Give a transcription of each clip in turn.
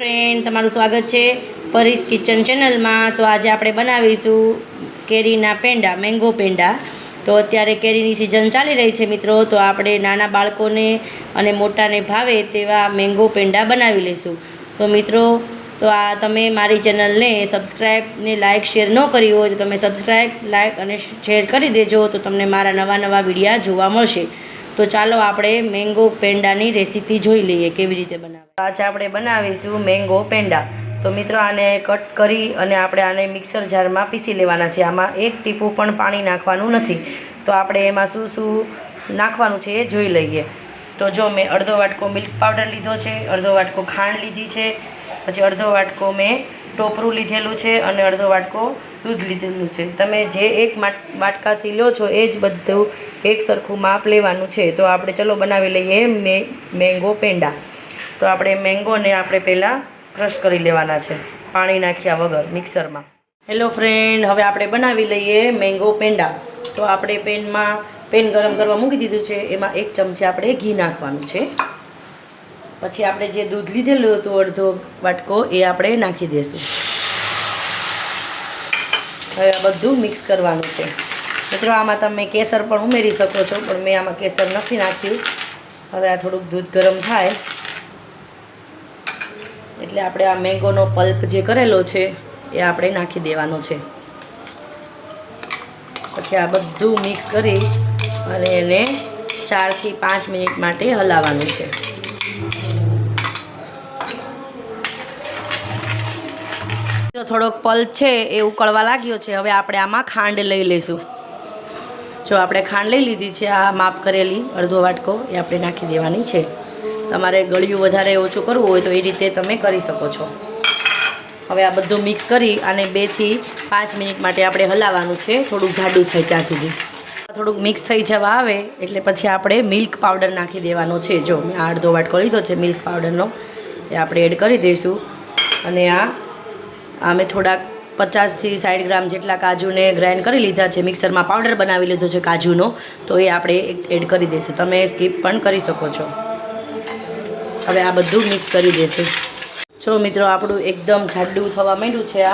Friend तमारू स्वागत है परीस kitchen channel में। तो आज आप बनावीशू केरीना पेंडा मैंगो पेंडा। तो अत्यारे केरीनी सीजन चाली रही है मित्रों। तो आपणे नाना बाळकोने अने मोटाने भावे तेवा मैंगो पेंडा बनावी लेशुं। तो मित्रों तो आ तमे मारी चेनल ने सब्सक्राइब ने लाइक शेर न करी हो तो तमे सब्सक्राइब लाइक अने शेर करी देजो तो तमने मारा नवा नवा विडिया जोवा मळशे। तो चलो आपणे मैंगो पेंडानी रेसिपी जोई लईए केवी रीते बनावे। आज आपणे बनावीशुं मैंगो पेंडा। तो मित्रों आने कट करी अने आपणे आने मिक्सर जार में पीसी लेवाना छे। आमां एक टीपू पण पाणी नाखवानुं नथी। तो आपणे एमां शुं शुं नाखवानुं छे ए जोई लईए। तो जो मैं अर्धो वाटको मिल्क पाउडर लीधो छे, अर्धो वाटको खांड लीधी छे, पछी अर्धो वाटको मैं टोपरूं लीधेलुं छे अने अर्धो वाटको दूध लीधेलुं छे। तमे जे एक वाटकाथी लो छो ए ज बधुं एक सरखुं माप लेवानुं छे। तो आपणे चलो बनावी लईए मैंगो पेंडा। तो आपणे मैंगो ने आपणे पहेला क्रश करी लेवाना छे पाणी नाख्या वगर मिक्सर में। हेलो फ्रेंड, हवे आपणे बनावी लईए मैंगो पेंडा। तो आपणे पेन गरम करवा मूकी दीधुं छे। एमां एक चमची आपणे घी नाखवानुं छे। पछी आपणे जे दूध लीधेलुं हतुं अर्धो वाटको ए आपणे नाखी देशुं। हवे आ बधुं मिक्स करवानुं छे। मित्रों आमां तमे केसर पण उमेरी शको छो पण मैं आमां केसर नथी नाख्युं। हवे आ थोड़ुंक दूध गरम थाय एटले आपणे आ मैंगोनो पल्प जे करेलो छे ए आपणे नाखी देवानो छे। पछी आ बधुं मिक्स करी अने एने 4 થી 5 मिनिट माटे हलाववानुं छे। थोड़ोक पल्प छे ए उकळवा लाग्यो छे। हवे आपणे आमां खांड लई लेशुं। जो आपणे खांड लई लीधी छे आ माप करेली अर्धो वाटको ए आपणे नाखी देवानी छे। तमारे गळ्युं वधारे ओछुं करवुं होय तो ए रीते तमे करी शको छो। हवे आ बधुं मिक्स करी आने 2 થી 5 मिनिट माटे आपणे हलाववानुं छे थोड़ुं जाडुं थाय त्यां सुधी। थोड़ुंक मिक्स थई जवा आवे एटले पछी आपणे मिल्क पाउडर नाखी देवानो छे। जो मैं अर्धो वाटको लीधो छे मिल्क पाउडरनो ए आपणे एड करी दईशुं। अने आमे थोड़ा 50 થી 60 ग्राम जेटला काजू ने ग्राइंड करी लीधा छे। मिक्सर में पाउडर बनावी लीधो छे काजूनो तो ये आपणे एड करी दईशुं। तमे स्कीप पण करी शको छो। हवे आ बधुं मिक्स करी देशुं। जो मित्रों आपणुं एकदम जाडुं थवा मांड्युं छे। आ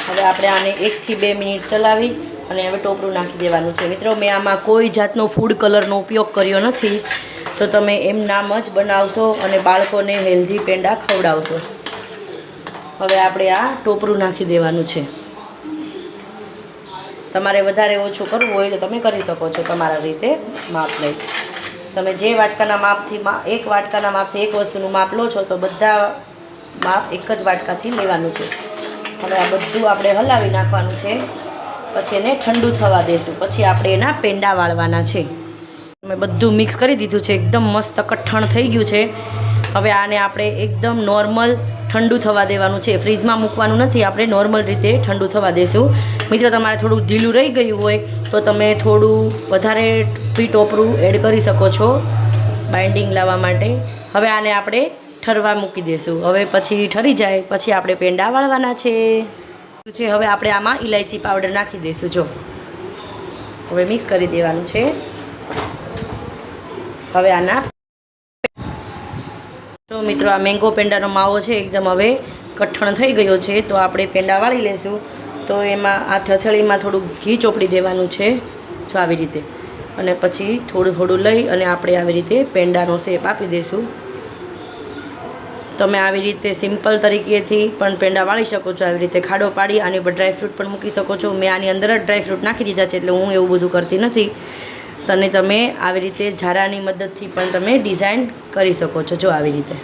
हवे आपणे आने 1 થી 2 मिनिट चलावी अने हवे टोपरुं नाखी देवानुं छे। मित्रों मैं आमां कोई जातनो फूड कलरनो उपयोग कर्यो नथी। तो तमे एम नाम ज बनावशो अने बाळकोने हेल्धी पेंडा खवडावशो। हवे आपणे आ टोपरुं नाखी देवानुं छे। तमारे वधारे ओछुं करवुं होय तो तमे करी शको छो तमारा रीते माप लई। तमे जे वाटकाना मापथी एक वाटकाना मापथी एक वस्तुनुं माप लो छो तो बधा माप एक ज वाटकाथी लेवानुं छे। हवे आ बधुं आपणे हलावी नाखवानुं छे। पछी एने ठंडू थवा देशुं। पछी आपणे एना पेंडा वाळवाना छे। मैं बधुं मिक्स करी दीधुं छे। एकदम मस्त कठण थई गयुं छे। हवे आने आपणे एकदम नॉर्मल ठंडू थवा देवानुं छे। फ्रीज में मूकवानुं नथी। आपणे नॉर्मल रीते ठंडू थवा देशुं। मित्रों तमारे थोड़ुं ढीलुं रही गयुं होय तो तमे थोड़ुं वधारे टोपरुं एड करी शको छो बाइंडिंग लाववा माटे। हवे आने आपणे ठरवा मूकी देशुं। हवे पछी ठरी जाए पछी आपणे पेंडा वाळवाना छे। हवे आपणे आमां इलायची पाउडर नाखी देशुं। जो हवे मिक्स करी देवानुं छे। हवे आना तो मित्रों आ मैंगो पेंडानो मावो है एकदम हवे कठण थई गयो है। तो आपणे पेंडा वाळी लेशुं। तो एमां आ थथड़ी में थोड़ुं घी चोपड़ी देवानुं छे। जो आवी रीते अने पछी थोड़ुं थोड़ुं लई अने आपणे आवी रीते पेंडानो शेप आपी देशुं। तमे आवी रीते सिम्पल तरीकेथी पण पेंडा वाळी शको छो। आवी रीते खाडो पाड़ी आनी पर ड्रायफ्रूट पण मूकी शको छो। मैं आनी अंदर ज ड्रायफ्रूट नाखी दीधा छे एटले हूँ एवुं बधुं करती नथी। तने तमे आवी रीते झारानी मददथी पण तमे डिजाइन करी शको छो। जो आवी रीते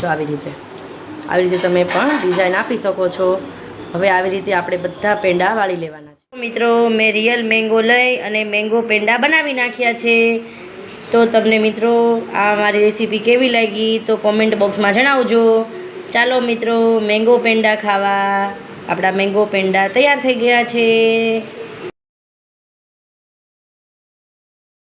आवी रीते तमे पण डिजाइन आपी शको छो। हवे आवी रीते आपणे बधा पेंडा वाळी लेवाना छे। मित्रों मैं रियल मैंगो लई अने मैंगो पेंडा बनावी नाख्या छे। तो तमने मित्रों आ मारी रेसिपी केवी लागी तो कॉमेंट बॉक्स में जणावजो। चालो मित्रों मैंगो पेंडा खावा। आपणा मैंगो पेंडा तैयार थई गया छे।